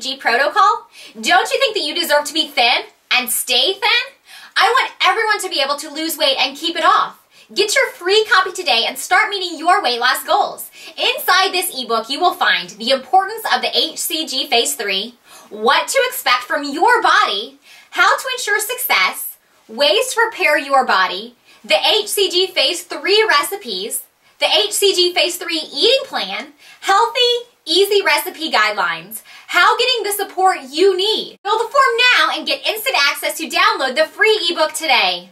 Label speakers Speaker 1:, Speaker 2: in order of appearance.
Speaker 1: HCG protocol? Don't you think that you deserve to be thin and stay thin? I want everyone to be able to lose weight and keep it off. Get your free copy today and start meeting your weight loss goals. Inside this ebook, you will find the importance of the HCG Phase 3, what to expect from your body, how to ensure success, ways to prepare your body, the HCG Phase 3 recipes, the HCG Phase 3 eating plan, healthy, easy recipe guidelines, how getting the support you need. Fill the form now and get instant access to download the free ebook today.